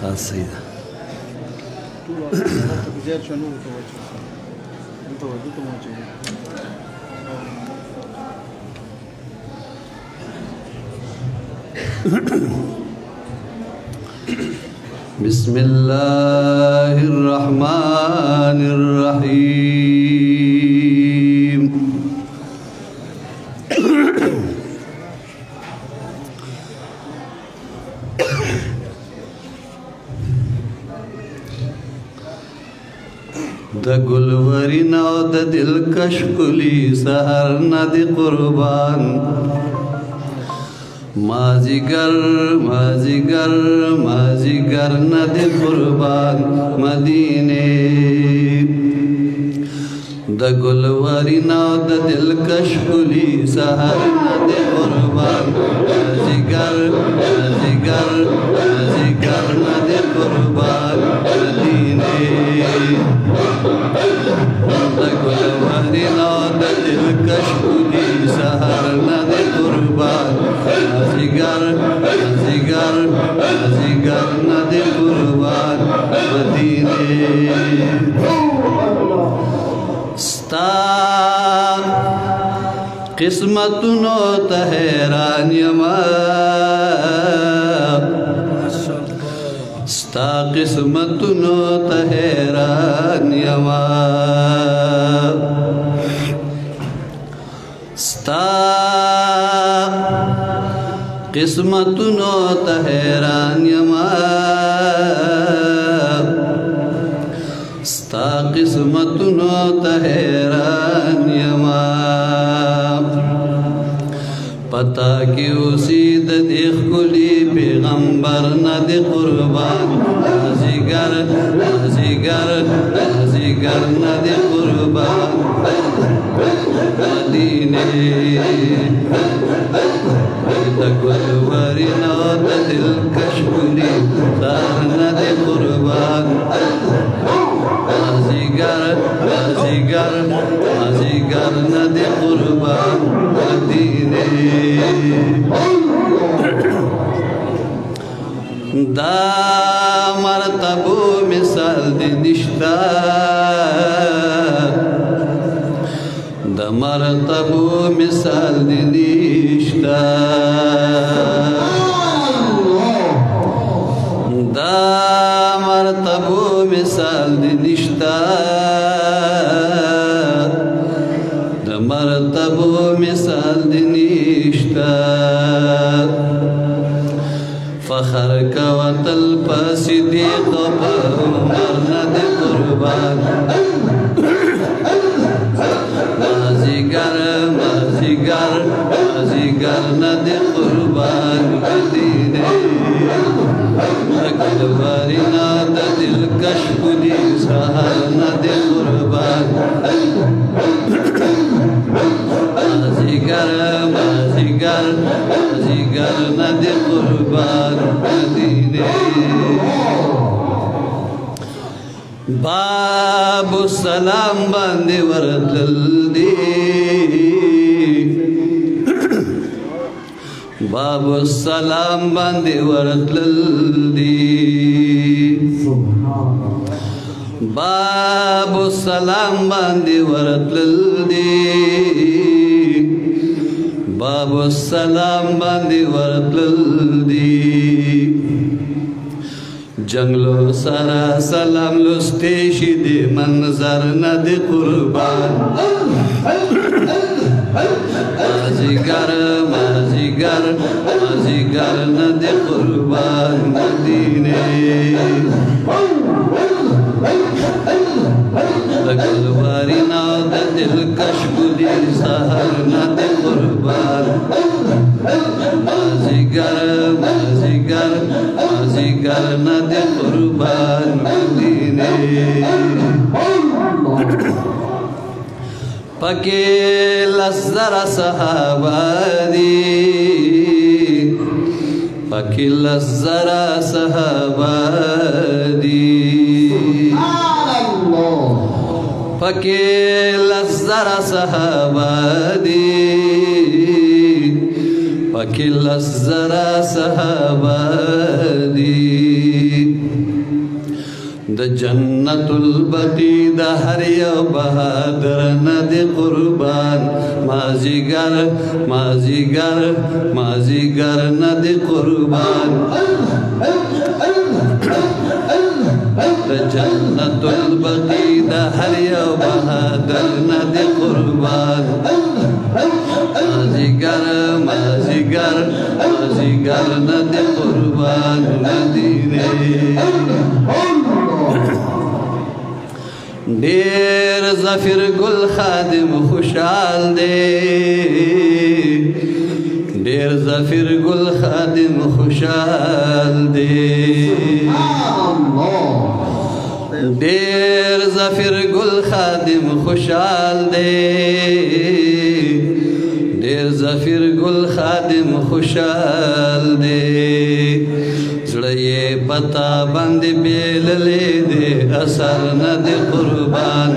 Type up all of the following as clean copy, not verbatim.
خلاص سيدة بسم الله الرحمن الرحيم د ګلورین او د دلکش کلی سحر نه دی قربان مازیګر مازیګر مازیګر نه دی قربان مدینه د ګلورین او د دلکش کلی سحر نه دی قربان مازیګر مازیګر مازیګر نه دی قربان مدینه د ګلورین او د دلکش کلی سحر نه دی قربان مازیګر مازیګر مازیګر نه دی قربان مدینه ستا قسمتونو ته حیران یما ستا قسمتونو ته حیران یما ستا قسمتونو ته حیران یما ستا قسمتونو ته حیران یما پتا کی اوسید دیکھ کلی پیغمبر نہ دی قربان مازیګر مازیګر مازیګر نہ دی قربان مدینه د ګلورین او د دلکش کلی سحر نہ دی قربان مازیګر مازیګر مازیګر نہ دی قربان مدینه دا مرتبو مثال دی نشتا دا مرتبو مثال دی نشتا دا مرتبو مثال دی نشتا دا مرتبو مثال دی نشتا فخر کا وطل پا صدیق پا عمر نہ دی قربان مازیګر مازیګر مازیګر نہ دی قربان مدینه ګلورین د دلکش کلی سحر نہ دی قربان مازیګر مازیګر مازیګر نہ دی قربان مدینه باب السلام باندې ورتل دی باب السلام باندې ورتل دی باب السلام باندې ورتل دی باب السلام باندې ورتل دی جنگلو سارا سلام لستیشی دی منظر نہ دی قربان مازیګر مازیګر مازیګر نہ دی قربان مدینه د ګلورین او د دلکش کلی سحر نہ دی قربان مازیګر مازیګر مازیګر نہ دی قربان مدینه پکې لزر صحابه دي پکې لزر صحابه دي پکې لزر صحابه دي पकिलस जरा सहाबा दी द जन्नतुल बकी द हरिया बहादुर नदी कुर्बान माजीगर माजीगर माजीगर नदी कुर्बान द जन्नतुल बकी द हरिया बहादुर नदी कुर्बान माजीगर माजीगर माजीगर नदी कुर्बान मदीने ढेर ज़फ़िर गुल खादिम खुशाल दे ढेर ज़फ़िर गुल खादिम खुशाल दे ढेर ज़फ़िर गुल खादिम खुशाल दे ढेर ज़फ़िर गुल खादिम खुशाल दे ये पता बंद बेल ले दे असर न दे कुर्बान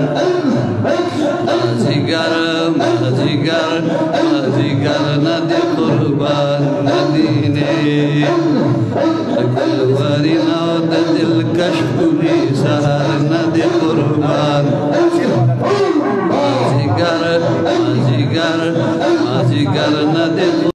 माजीगर माजीगर माजीगर न दे कुर्बान मदीने गुलवरी नौ दिल